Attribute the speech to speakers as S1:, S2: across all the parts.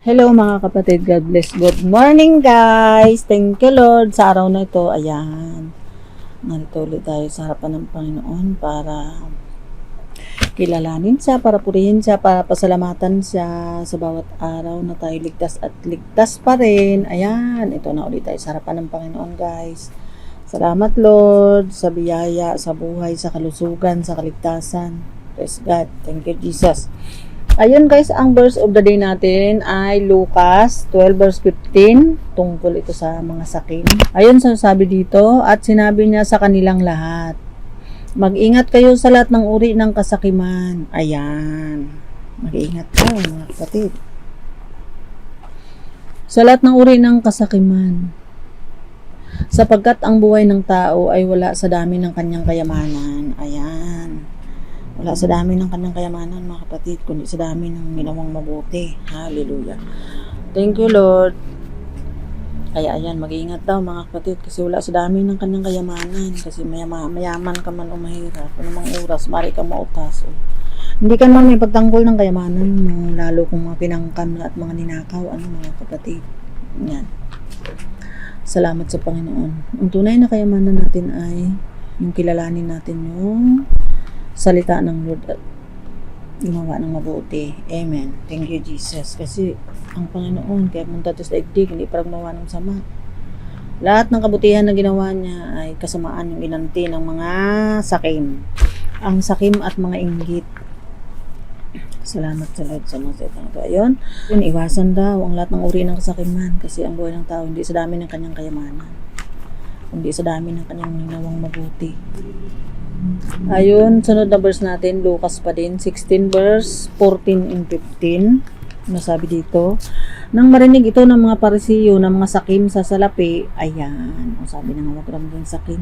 S1: Hello mga kapatid, God bless. Good morning guys! Thank you Lord sa araw na ito. Ayan, narito ulit tayo sa harapan ng Panginoon para kilalanin siya, para purihin siya, para pasalamatan siya sa bawat araw na tayo ligtas at ligtas pa rin. Ayan, ito na ulit tayo sa harapan ng Panginoon guys. Salamat Lord sa biyaya, sa buhay, sa kalusugan, sa kaligtasan. Praise God. Thank you Jesus. Ayun guys, ang verse of the day natin ay Lucas 12 verse 15. Tungkol ito sa mga sakim. Ayun, sabi dito, at sinabi niya sa kanilang lahat, mag-ingat kayo sa lahat ng uri ng kasakiman. Ayan, mag-ingat kayo mga kapatid. Sa lahat ng uri ng kasakiman. Sapagkat ang buhay ng tao ay wala sa dami ng kanyang kayamanan. Ayan. Wala sa dami ng kanyang kayamanan mga kapatid, kundi sa dami ng ginawang mabuti. Hallelujah. Thank you Lord. Kaya ayan, mag-iingat daw mga kapatid kasi wala sa dami ng kanyang kayamanan. Kasi mayaman ka man o mahirap, anumang oras, mari kang mautas. Hindi ka naman may pagtanggol ng kayamanan mo, lalo kung mga pinangkan at mga ninakaw, mga kapatid. Yan. Salamat sa Panginoon. Ang tunay na kayamanan natin ay yung kilalanin natin yung salita ng Lord at gumawa ng mabuti. Amen. Thank you Jesus. Kasi ang Panginoon, kaya punta sa daigdig, hindi para gumawa ng sama. Lahat ng kabutihan na ginawa niya ay kasamaan yung ginanti ng mga sakim. Ang sakim at mga inggit. Salamat sa Lord sa mga salita na ito. Ayun, iwasan daw ang lahat ng uri ng kasakiman kasi ang buhay ng tao hindi sa dami ng kanyang kayamanan, kundi sa dami ng kanyang ginawang mabuti. Ayun, sunod na verse natin, Lucas pa din, 16 verse 14 and 15. Nasabi dito, nang marinig ito ng mga parisiyo ng mga sakim sa salapi, ayan, sabi na nga wag ramdang sakim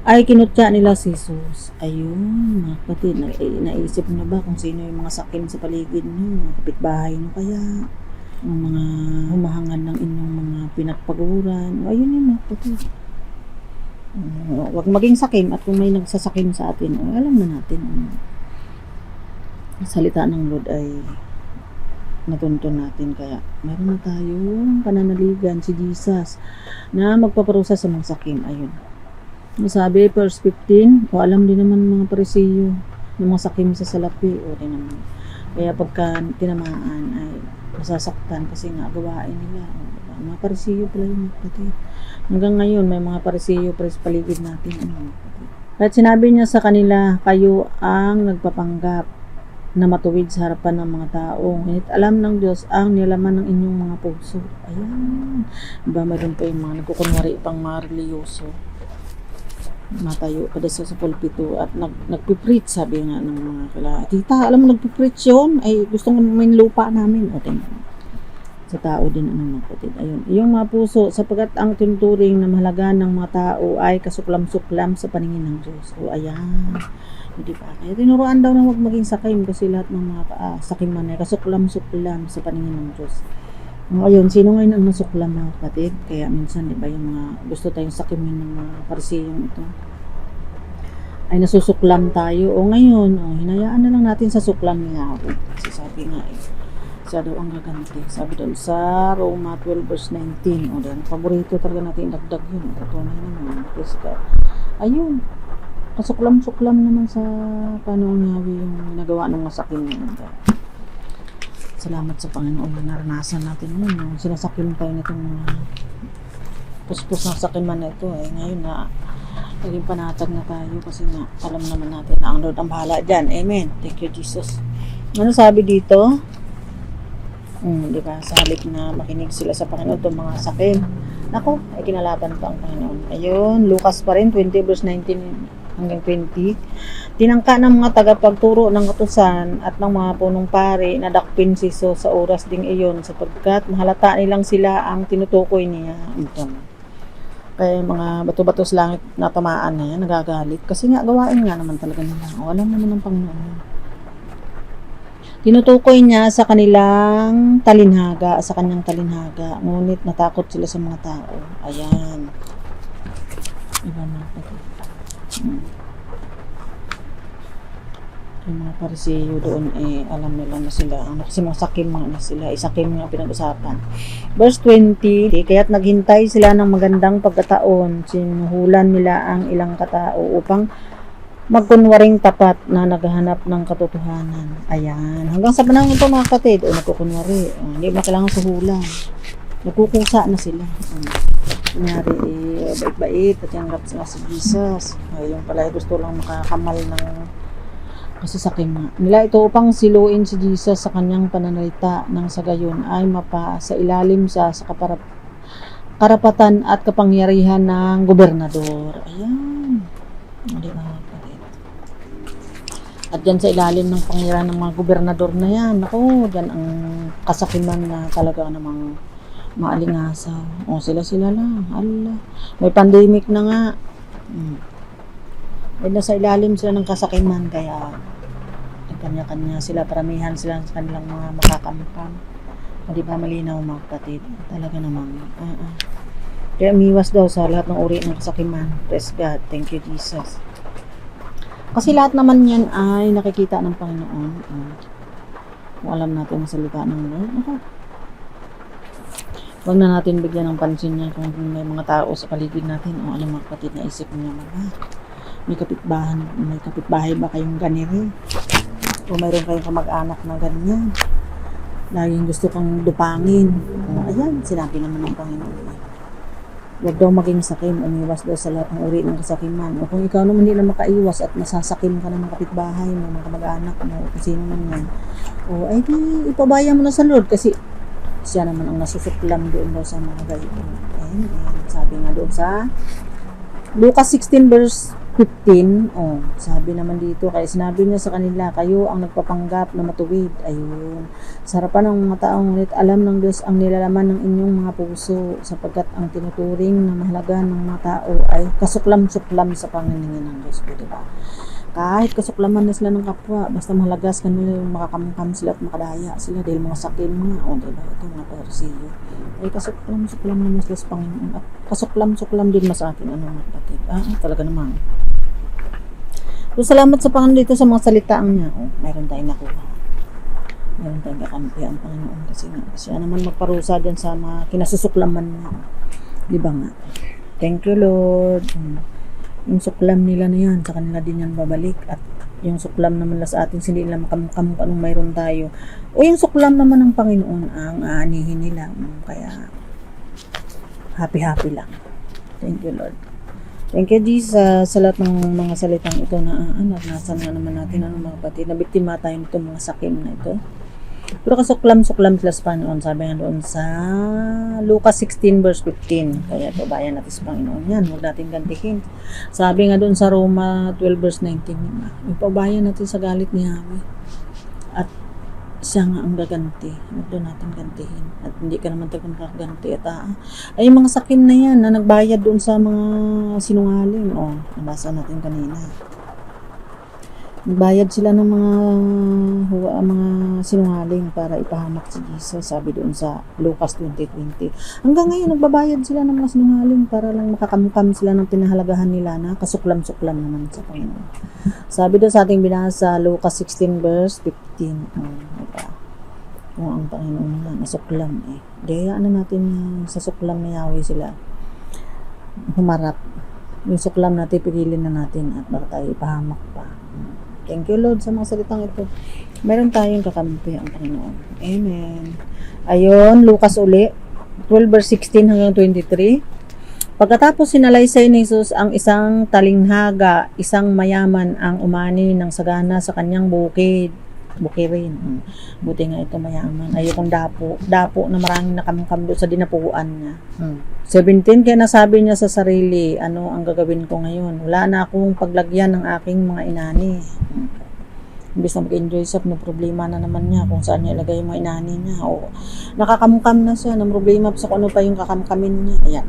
S1: ay kinutya nila si Jesus. Ayun, mga kapatid, naisip na ba kung sino yung mga sakim sa paligid nyo, mga kapitbahay nyo kaya, yung mga humahangad ng inyong mga pinagpaguran. Ayun yung mga kapatid. Huwag maging sakim at kung may nagsasakim sa atin, alam na natin salita ng Lord ay natuntun natin. Kaya meron na tayong pananaligan si Jesus na magpaparusa sa mga sakim. Ayun, sabi verse 15, alam din naman mga parisiyo ng mga sakim sa salapi, din naman. Kaya pagka tinamaan ay masasaktan kasi nga gawain nila. Mga parisiyo pala yung kapatid. Hanggang ngayon, may mga parisiyo sa paligid natin. At sinabi niya sa kanila, kayo ang nagpapanggap na matuwid sa harapan ng mga tao. Ngunit alam ng Diyos ang nilaman ng inyong mga puso. Ayan. Diba, mayroon pa yung mga nagkukunwari pang mga religyoso. Matayo kada sa pulpito at nagpipreach, sabi nga ng mga kala. Tita, alam mo nagpipreach yun? Ay, gusto nga may lupa namin. O, tingnan. Sa tao din mga kapatid. Ayun, yung mga puso, sapagkat ang tinuturing na mahalaga ng mga tao ay kasuklam-suklam sa paningin ng Diyos. O ayan, hindi pa. Kaya tinuruan daw na huwag maging sakim kasi lahat ng mga sakiman ay kasuklam-suklam sa paningin ng Diyos. Ayun, sino ngayon ang nasuklam mga kapatid? Kaya minsan, di ba, yung mga gusto tayong sakimin ng mga parisiyong ito ay nasusuklam tayo. O ngayon, hinayaan na lang natin sa suklam niya. Kasi sabi nga siya daw ang gaganti. Sabi doon sa Roma 12 verse 19. O din, paborito talaga natin dagdag yun. Tunay naman. Ayun. Kasuklam-suklam naman sa paano Yahweh yung nagawa ng masakin niya. Salamat sa Panginoon na naranasan natin yun. Yung sinasakin tayo nitong puspos ng sakiman na ito. Ngayon na naging panatag na tayo kasi na alam naman natin na ang Lord ang bahala dyan. Amen. Thank you Jesus. Ano sabi dito? Diba, sa halip na makinig sila sa Panginoon itong mga sakim, nako, ay kinalaban pa ang Panginoon. Ayun, Lucas pa rin, 20 verse 19 hanggang 20. Tinangka ng mga tagapagturo ng utusan at ng mga punong pari na dakpin si Jesus sa oras ding iyon sapagkat mahalata nilang sila ang tinutukoy niya. Ito. Kaya mga bato-bato sa langit na tamaan na yan, nagagalit. Kasi nga, gawain nga naman talaga nila. O, alam naman ng Panginoon. Tinutukoy niya sa kanilang talinhaga, sa kanyang talinhaga. Ngunit natakot sila sa mga tao. Ayan. Iba na. Yung mga Parisiyo doon alam nila na sila kasi mga sakim nga na sila, isakim nga pinag-usapan. Verse 20, kaya't naghintay sila ng magandang pagkataon, sinuhulan nila ang ilang katao upang magkunwaring tapat na naghahanap ng katotohanan. Ayan, hanggang sa panahon ito mga kapatid, nagkukunwari, hindi mo kailangan suhulan, nagkukusa na sila. Kunyari, bait-bait at yung rap sila si Jesus. Yung pala gusto lang makakamal ng kasi sakim nila ito upang siluin si Jesus sa kanyang pananalita nang sa gayon ay mapa sa ilalim sa karapatan at kapangyarihan ng gobernador. Ayan. Di ba? At dyan sa ilalim ng pangyarihan ng mga gobernador na yan, ako, dyan ang kasakiman na talaga namang maalingasaw. O sila lang. Allah. May pandemic na nga. Ay nasa ilalim sila ng kasakiman kaya kanya-kanya sila, paramihan sila sa kanilang mga makakamukam. Di ba malinaw mga kapatid? Talaga namang kaya umiwas daw sa lahat ng uri ng kasakiman. Praise God. Thank you Jesus. Kasi lahat naman yan ay nakikita ng Panginoon. Kung alam natin ang salita ng Lord, huwag na natin bigyan ng pansin niya kung may mga tao sa paligid natin o ano mga kapatid na isip niya may kapitbahay ba kayong ganire? O mayroon kayong kamag-anak na ganyan? Laging gusto kang dupangin. O ayan, sinabi naman ng Panginoon. Huwag daw maging sakim, umiwas daw sa lahat ng uri ng kasakiman. O kung ikaw naman hindi na makaiwas at nasasakim ka ng mga kapitbahay mo, mga kamag-anak mo, o kung sino man yan. O ay di, ipabaya mo na sa Lord kasi siya naman ang nasusuklam doon daw sa mga gayon. Ayan, sabi nga doon sa Lucas 16 verse 15, sabi naman dito, kaya sinabi niya sa kanila, kayo ang nagpapanggap na matuwid. Ayun. Sa harapan ng mga taong ngunit alam ng Diyos ang nilalaman ng inyong mga puso sapagkat ang tinuturing na mahalaga ng mga tao ay kasuklam-suklam sa panginingin ng Diyos. Diba? Kahit kasuklaman na sila ng kapwa, basta mahalagas kanila yung makakamkam sila at makadaya sila dahil mga sakim nga. Diba? Ito mga Parisiyo. Ay kasuklam-suklam naman sila sa Panginoon at kasuklam-suklam din mas akin mga kapatid. Talaga naman. So, salamat sa Panginoon dito sa mga salitaang niya. Mayroon tayong nakuha. Mayroon tayong kakampi ang Panginoon kasi nga siya naman magparusa dyan sa mga kinasusuklaman niya. Diba nga? Thank you Lord. Yung suklam nila na yan, sa kanila din yan babalik at yung suklam naman na sa atin, hindi nila makamukam anong mayroon tayo. O yung suklam naman ng Panginoon ang aanihin nila. Kaya, happy lang. Thank you, Lord. Thank you, Jesus, sa lahat ng mga salitang ito na nasa nga naman natin mga kapatid, na biktima tayo nito mga sakim na ito. Pero kasuklam-suklam sila sa Panginoon, sabi nga doon sa Lucas 16 verse 15. Kaya ito, bayan natin sa Panginoon yan, huwag natin gantihin. Sabi nga doon sa Roma 12 verse 19, ipabayan natin sa galit ni Yahweh. At siya nga ang gaganti, huwag doon natin gantihin. At hindi ka naman tagang kakaganti. At ay yung mga sakim na yan, na nagbayad doon sa mga sinungaling. Nabasa natin kanina. Nagbayad sila ng mga sinungaling para ipahamak si Jesus, sabi doon sa Lucas 20:20. Hanggang ngayon nagbabayad sila ng mga sinungaling para lang makakamukam sila ng pinahalagahan nila na kasuklam-suklam naman sa Panginoon. Sabi doon sa ating binasa Lucas 16 verse 15. Diba? Kung ang Panginoon nga nasuklam dayaan na natin sa suklam na Yahweh sila humarap. Yung suklam natin pigilin na natin at baka tayo ipahamak pa. Thank you Lord sa mga salitang ito. Meron tayong kakampi ang Panginoon. Amen. Ayun, Lucas uli, 12 verse 16 hanggang 23. Pagkatapos sinalaysay ni Jesus ang isang talinghaga, isang mayaman ang umani ng sagana sa kanyang bukirin. Buti nga ito mayaman. Ayokong dapo na maraming nakamkam doon sa dinapuan niya. 17, kaya nasabi niya sa sarili, ano ang gagawin ko ngayon? Wala na akong paglagyan ng aking mga inani. Imbis na mag-enjoy siya, may problema na naman niya kung saan niya ilagay yung mga inani niya. Nakakamkam na siya, ng problema sa kung ano pa yung kakamkamin niya. Ayan.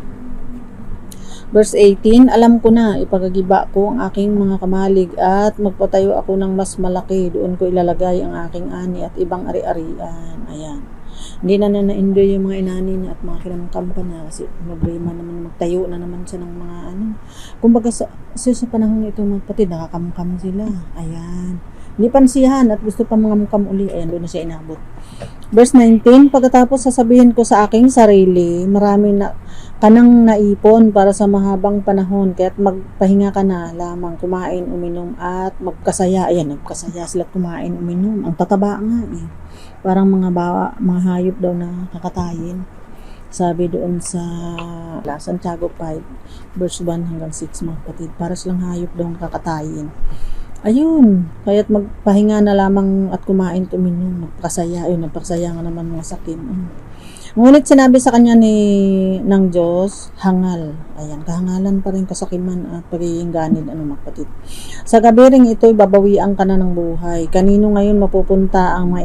S1: Verse 18, alam ko na, ipagagiba ko ang aking mga kamalig at magpatayo ako ng mas malaki. Doon ko ilalagay ang aking ani at ibang ari-arian. Ayan. Hindi na-enjoy yung mga inani niya at mga kinamkam pa niya kasi problema naman, magtayo na naman siya ng mga kumbaga sa panahon ito mga kapatid, nakakamkam sila. Ayan. Hindi pansihan at gusto pa mga mukam uli. Ayan, doon na siya inabot. Verse 19, pagkatapos sasabihin ko sa aking sarili, marami na kanang naipon para sa mahabang panahon, kaya't magpahinga ka na lamang, kumain, uminom, at magkasaya. Ayan, nagkasaya sila kumain, uminom. Ang tataba nga eh. Parang mga hayop daw na kakatayin. Sabi doon sa Santiago 5, verse 1 hanggang 6, mga kapatid. Para silang hayop daw na kakatayin. Ayun, kaya't magpahinga na lamang at kumain, uminom, magpakasaya. Ayun, nagpakasaya nga naman mga sakim. Ngunit sinabi sa kanya ng Diyos, hangal. Ayan, kahangalan pa rin, kasakiman at pagiging ganid, mga kapatid. Sa gabi ring ito'y babawian ka na ng buhay. Kanino ngayon mapupunta ang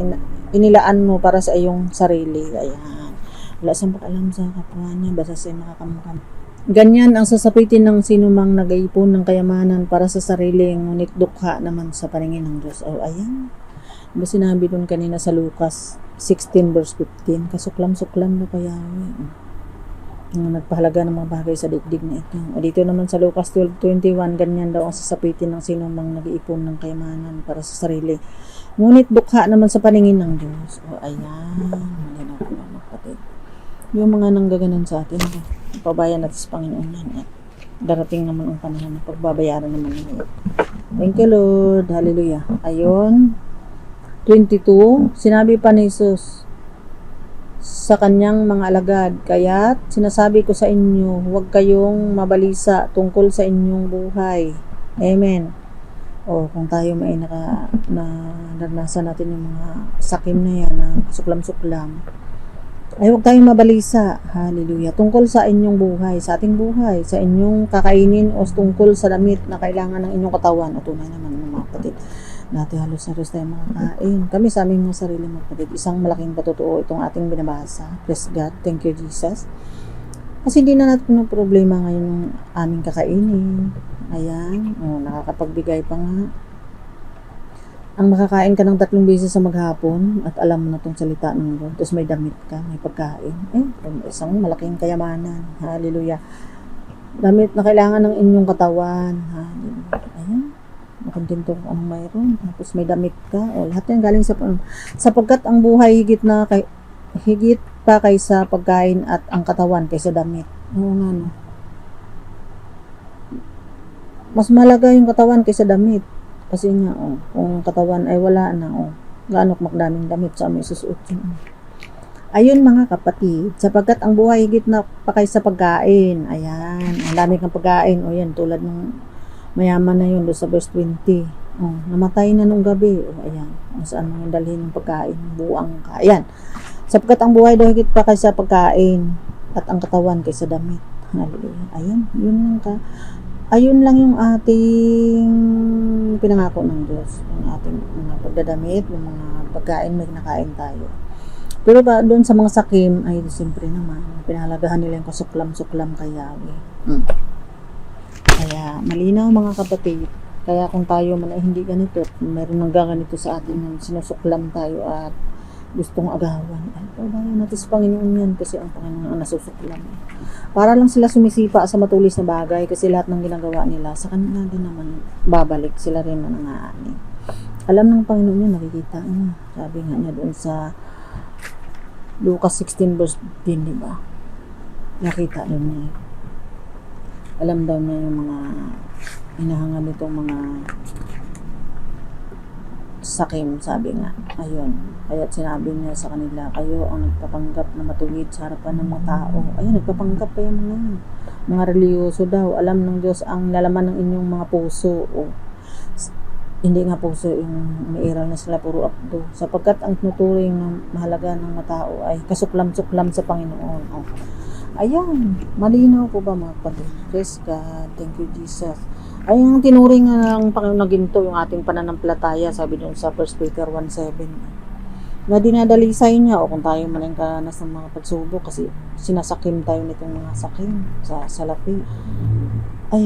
S1: inilaan mo para sa iyong sarili? Ayan. Wala siyang pag-alam sa kapwa niya, basta siya makakamukam. Ganyan ang sasapitin ng sinumang nag-iipon ng kayamanan para sa sarili, ngunit dukha naman sa paningin ng Diyos. Oh, ayan. Diba sinabi dun kanina sa Lucas 16 verse 15, kasuklam-suklam na kaya nagpahalaga ng mga bagay sa digdig na ito. O dito naman sa Lucas 12:21, ganyan daw ang sasapitin ng sinumang nag-iipon ng kayamanan para sa sarili, ngunit dukha naman sa paningin ng Diyos. O ayan, malinaw ko mga kapatid. Yung mga nanggaganan sa atin, pabayan natin sa Panginoon yan. At darating naman ang panahon na pagbabayaran naman nila. Thank you Lord. Hallelujah. Ayun. 22. Sinabi pa ni Jesus sa kanyang mga alagad, kaya't sinasabi ko sa inyo, huwag kayong mabalisa tungkol sa inyong buhay. Amen. O kung tayo may naranasan natin yung mga sakim na yan, na suklam-suklam, ay huwag tayong mabalisa, hallelujah, tungkol sa inyong buhay, sa ating buhay, sa inyong kakainin o tungkol sa damit na kailangan ng inyong katawan. O tunay naman mga kapatid, dati halos-halos tayo makakain. Kami sa aming mga sarili mga kapatid, isang malaking patotoo itong ating binabasa. Praise God, thank you Jesus. Kasi hindi na natin ng problema ngayon ng aming kakainin. Ayan, nakakapagbigay pa nga. Ang makakain ka ng 3 beses sa maghapon at alam mo na itong salita ng Lord, tapos may damit ka, may pagkain, isang malaking kayamanan. Hallelujah. Damit na kailangan ng inyong katawan. Hallelujah. Ayan, makontento kung anong mayroon. Tapos may damit ka. O lahat yan galing sapagkat ang buhay higit pa kaysa pagkain at ang katawan kaysa damit. Oo nga no. Mas malaga yung katawan kaysa damit. Kasi nga, kung katawan ay wala na, gaano makdaming damit sa may susuot yun. Ayun mga kapatid, sapagkat ang buhay higit na pa kaysa pagkain. Ayan, ang dami kang pagkain. O yan, tulad ng mayaman na yun, doon sa verse 20. Namatay na nung gabi. Ayan, saan mo yung dalhin ng pagkain, buang ka. Ayan, sapagkat ang buhay daw higit pa kaysa pagkain at ang katawan kaysa damit. Hallelujah. Ayan, ayun lang yung ating pinangako ng Diyos. Yung ating mga pagdadamit, yung mga pagkain, may kinakain tayo. Pero ba doon sa mga sakim, ay siyempre naman, pinahalagahan nila yung kasuklam-suklam kay Yahweh. Kaya malinaw mga kapatid. Kaya kung tayo man ay hindi ganito, meron nang ganito sa atin ng sinusuklam tayo at gustong agawan. Ay, pabayan natin sa Panginoon yan kasi ang Panginoon ang nasusuklam. Para lang sila sumisipa sa matulis na bagay kasi lahat ng ginagawa nila sa kanila din naman babalik, sila rin nanangaani. Alam ng Panginoon yun, nakikita niya. Sabi nga niya doon sa Lucas 16 verse 10, diba? Nakita din niya. Alam daw niya yung mga hinahangad nitong mga sakim, sabi nga. Ayun. Kaya sinabi niya sa kanila, kayo ang nagpapanggap na matuwid sa harapan ng mga tao. Ayun, nagpapanggap pa yung mga reliyoso daw. Alam ng Diyos ang nalaman ng inyong mga puso. Hindi nga puso yung umiiral na sila, puro abdo. Sapagkat ang tuturing ng mahalaga ng mga tao ay kasuklam-suklam sa Panginoon. Ayan, malinaw po ba mga kapatid? Praise God, thank you Jesus. Ay, ang tinuring ng Panginoon na ginto, yung ating pananampalataya, sabi doon sa 1 Peter 1:7, na dinadalisay niya, o kung tayo man ang karanas ng mga pagsubok, kasi sinasakim tayo nitong mga sakim sa salapi, ay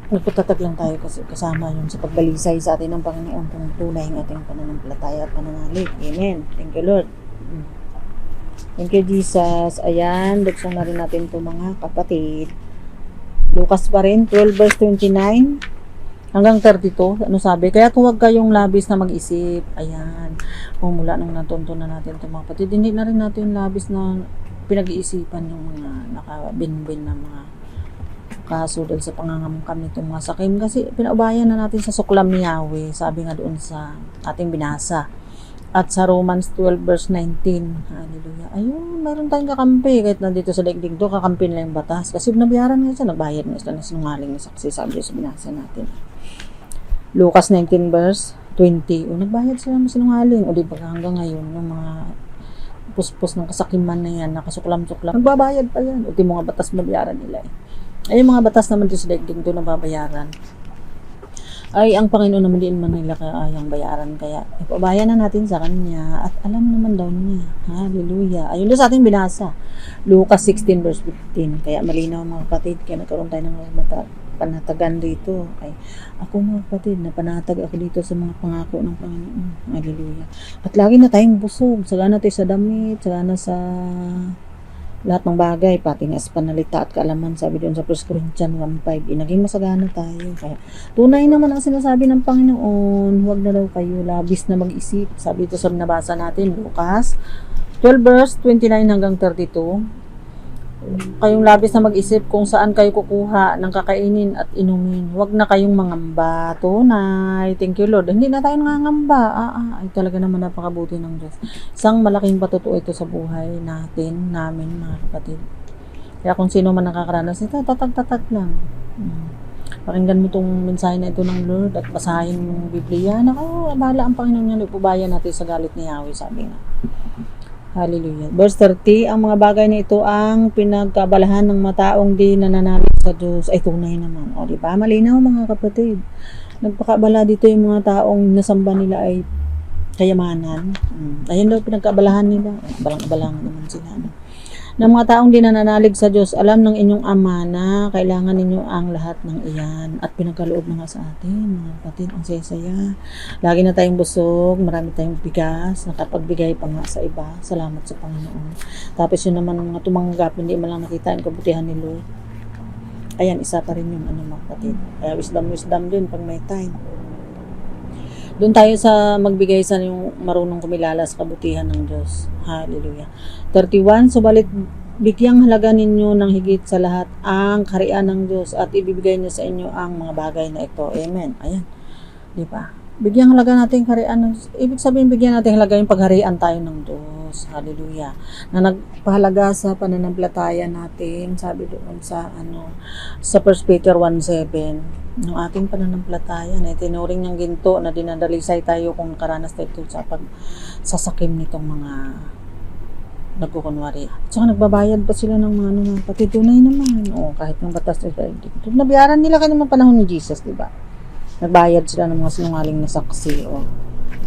S1: nagpatatag lang tayo kasi kasama yun sa pagdalisay sa atin ng Panginoon kung tunay ng ating pananampalataya at pananalig. Amen. Thank you Lord. Thank you Jesus. Ayan, buksan na rin natin ito mga kapatid. Lucas pa rin, 12 verse 29. hanggang 32. Ano sabi? Kaya huwag kayong labis na mag-isip. Ayan. Kung mula nung natuntunan natin ito mga kapatid, hindi na rin natin labis na pinag-iisipan yung mga nakabinbin na mga kaso dahil sa pangangamkam nitong mga sakim. Kasi pinaubayan na natin sa suklam ni Yahweh. Sabi nga doon sa ating binasa. At sa Romans 12 verse 19. Hallelujah. Ayun, mayroon tayong kakampi. Kahit nandito sa daigdig to, kakampi nila yung batas. Kasi nabayaran nga siya, nagbayad nga siya na sinungaling na saksi. Sabi sa binasa natin. Lucas 19 verse 20. O, nagbayad sila ng sinungaling. O, di ba hanggang ngayon, yung mga puspos ng kasakiman na yan, nakasuklam-suklam, nagbabayad pa yan. O, di mga batas mabayaran nila eh. Ay, yung mga batas naman dito sa daigdig to, nababayaran. Ay, ang Panginoon naman din man nila kayang bayaran. Kaya, ipabayan na natin sa Kanya. At alam naman daw niya. Hallelujah. Ayun doon sa ating binasa. Lucas 16 verse 15. Kaya malinaw mga kapatid. Kaya nagkaroon tayo ng panatagan dito. Ay, ako mga kapatid, napanatag ako dito sa mga pangako ng Panginoon. Hallelujah. At lagi na tayong busog. Sagana tayo sa damit. Sagana sa lahat ng bagay, pati nga sa panalita at kaalaman, sabi doon sa 1 Corinthians 1:5, naging masagana tayo. Kaya tunay naman ang sinasabi ng Panginoon, huwag na daw kayo labis na mag-isip. Sabi ito sa nabasa natin, Lucas 12 verse 29 hanggang 32. Kayong labis na mag-isip kung saan kayo kukuha ng kakainin at inumin. Huwag na kayong mangamba. Tunay. Thank you, Lord. Hindi na tayo nangangamba. Ay talaga naman napakabuti ng Diyos. Isang malaking patutuo ito sa buhay namin, mga kapatid. Kaya kung sino man nakakaranas ito, tatag-tatag lang. Pakinggan mo itong mensahe na ito ng Lord at basahin mo yung Biblia. Naku, bahala ang Panginoon niya. Ipubayan natin sa galit ni Yahweh, sabi nga. Hallelujah. Verse 30, ang mga bagay na ito ang pinagkabalahan ng mataong di nananalig sa Diyos. Ay, tunay naman. O, di ba? Malinaw mga kapatid. Nagpakabala dito yung mga taong nasamba nila ay kayamanan. Ayun daw pinagkabalahan nila. Balang-balang naman sila. Ng mga taong di nananalig sa Diyos, alam ng inyong Ama na kailangan ninyo ang lahat ng iyan. At pinagkaloob na nga sa atin, mga kapatid, ang saya-saya. Lagi na tayong busog, marami tayong bigas, nakapagbigay pa nga sa iba. Salamat sa Panginoon. Tapos yun naman mga tumanggap, hindi man lang nakita ang kabutihan ni Lord. Ayan, isa pa rin yung mga kapatid. Kaya wisdom din pag may time. Doon tayo sa magbigay sa yung marunong kumilala sa kabutihan ng Diyos. Hallelujah. 31, subalit bigyang halaga ninyo ng higit sa lahat ang kaharian ng Diyos at ibibigay niya sa inyo ang mga bagay na ito. Amen. Ayan. Di ba? Bigyang halaga natin kaharian ng Diyos. Ibig sabihin, bigyan natin halaga yung pagharian tayo ng Diyos. Hallelujah. Na nagpahalaga sa pananampalataya natin, sabi doon sa sa 1 Peter 1:7. Ng ating pananampalataya na itinuring ng ginto na dinadalisay tayo kung karanas tayo sa pagsasakim nitong mga nagkukunwari. At saka nagbabayad pa sila ng mga patitunay naman. O, kahit ng batas nila. Nabiyaran nila ka naman panahon ni Jesus, di ba? Nagbayad sila ng mga sinungaling na saksi. O,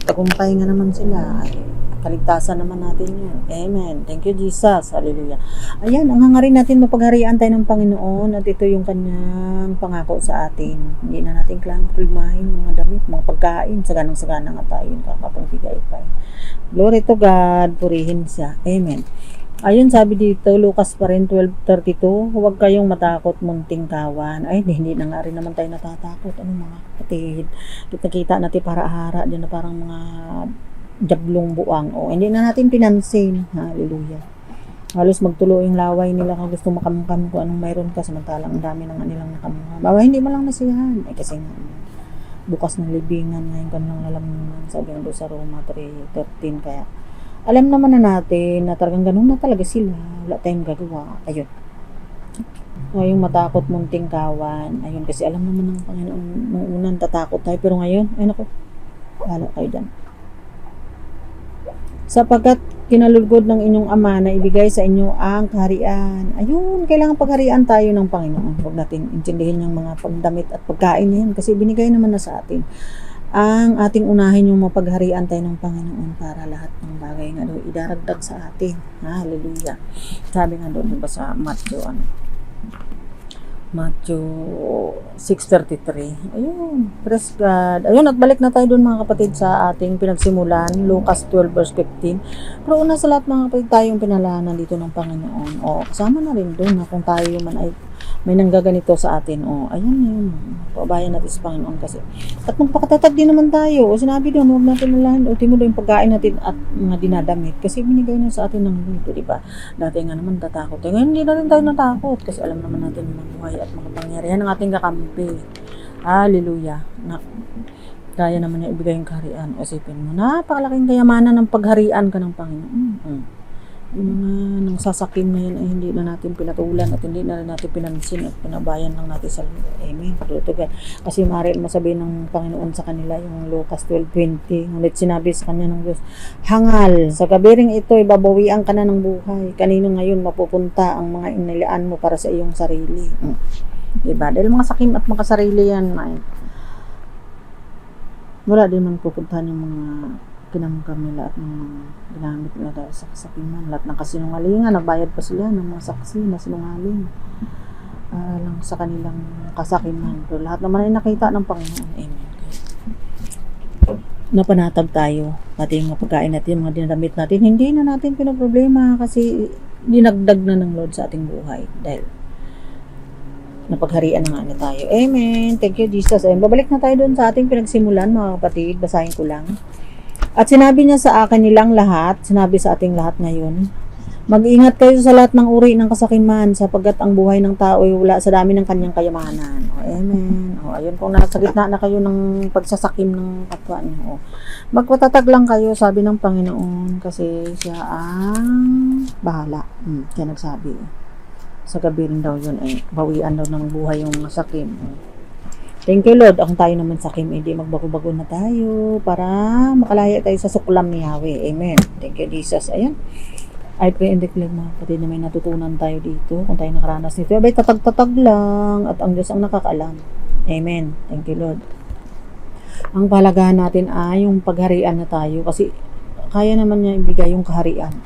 S1: tagumpay nga naman sila. Ay, kaligtasan naman natin yun. Amen. Thank you, Jesus. Hallelujah. Ayan, ang hangarin natin mapagharian tayo ng Panginoon at ito yung kanyang pangako sa atin. Hindi na natin kailangang kulmahin mga damit, mga pagkain. Saganang-sagana nga tayo yung kakapagbigay pa. Glory to God. Purihin siya. Amen. Ayun, sabi dito, Lucas pa rin 12:32, huwag kayong matakot munting kawan. Ay, hindi na nga rin naman tayo natatakot. Ano mga kapatid? Kita natin para-hara dyan na parang mga jablong buwang. O, hindi na natin pinansin. Hallelujah. Halos magtuloy yung laway nila kung gusto makamukam kung anong mayroon ka, samantalang ang dami ng nilang nakamukam. Bawa, hindi mo lang nasiyahan. Ay, kasi nga, bukas ng libingan ngayon kanilang lalamunan. Sabi nga doon sa Roma 3:13. Kaya, alam naman na natin na talagang ganun na talaga sila. Wala tayong gagawa. Ayun. Ngayong matakot munting kawan. Ayun, kasi alam naman ng Panginoon, nung unang tatakot tayo. Pero ngayon, ay naku, wala kayo dyan. Sapagkat kinalulugod ng inyong Ama na ibigay sa inyo ang kaharian. Ayun, kailangan pagharian tayo ng Panginoon. Huwag natin intindihin yung mga pagdamit at pagkain yan kasi binigay naman na sa atin. Ang ating unahin yung mapagharian tayo ng Panginoon para lahat ng bagay nga doon idaragdag sa atin. Hallelujah. Sabi nga doon diba sa Matthew 6:33. Ayun, praise God. Ayun, at balik na tayo doon mga kapatid sa ating pinagsimulan, Lucas 12:15. Pero una sa lahat mga kapatid, tayong pinalahanan dito ng Panginoon. O, kasama na rin doon na kung tayo man ay may nanggaganito sa atin. O, ayun na yun. Pabayan natin sa Panginoon kasi. At magpakatatag din naman tayo. O sinabi doon, huwag natin nalahin. Ultimo doon yung pagkain natin at mga dinadamit. Kasi binigay na sa atin ng Lord, di ba? Dati nga naman tatakot. Ngayon hindi na rin tayo natakot. Kasi alam naman natin mabuhay at makapangyarihan ng ating kakampi. Hallelujah. Kaya naman niya ibigay yung kaharian. Isipin mo, napakalaking kayamanan ng pagharian ka ng Panginoon. Yung mga nang sasakim na yan ay hindi na natin pinatulan at hindi na natin pinansin at pinabayan lang natin sa Lord. Amen. Tutugan. Kasi maaari masabihin ng Panginoon sa kanila yung Lucas 12:20. Ngunit sinabi sa kanya ng Diyos, hangal, sa gabiring ito, ibabawian ka na ng buhay. Kanino ngayon mapupunta ang mga inilaan mo para sa iyong sarili? Diba? Dahil mga sakim at mga sarili yan, wala din man pupuntahan yung mga kinamukam nila at mga ginamit nila dahil sa kasakiman. Lahat ng kasinungalingan, nagbayad pa sila ng mga saksi na sinungaling lang sa kanilang kasakiman. Pero lahat naman ay nakita ng Panginoon. Amen. Napanatag tayo. Pati yung mga pagkain natin, mga dinadamit natin, hindi na natin pinoproblema kasi dinagdag na ng Lord sa ating buhay. Dahil napagharian na nga na tayo. Amen. Thank you, Jesus. Ayun, babalik na tayo doon sa ating pinagsimulan, mga kapatid. Basahin ko lang. At sinabi niya sa akin nilang lahat, sinabi sa ating lahat ngayon, mag-ingat kayo sa lahat ng uri ng kasakiman sapagkat ang buhay ng tao ay wala sa dami ng kanyang kayamanan. O, amen. O, ayun, kung nasa gitna na kayo ng pagsasakim ng kapwa niyo, magpatatag lang kayo, sabi ng Panginoon, kasi siya ang bahala. Kaya nagsabi. Sa gabi rin daw yun, bawian daw ng buhay yung mga sakim. Thank you, Lord. Kung tayo naman sakim, hindi magbago-bago na tayo para makalaya tayo sa suklam ni Yahweh. Amen. Thank you, Jesus. Ayan. I pray and declare, mga kapatid, na may natutunan tayo dito. Kung tayo nakaranas nito, abay tatag-tatag lang at ang Diyos ang nakakaalam. Amen. Thank you, Lord. Ang palagahan natin ay yung pagharian na tayo kasi kaya naman niya ibigay yung kaharian.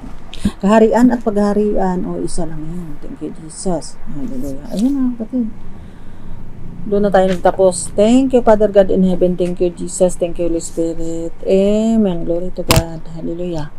S1: Kaharian at pagharian, isa lang yun. Thank you, Jesus. Hallelujah. Ayun mga kapatid. Doon na tayo nagtapos. Thank you, Father God in heaven. Thank you, Jesus. Thank you, Holy Spirit. Amen. Glory to God. Hallelujah.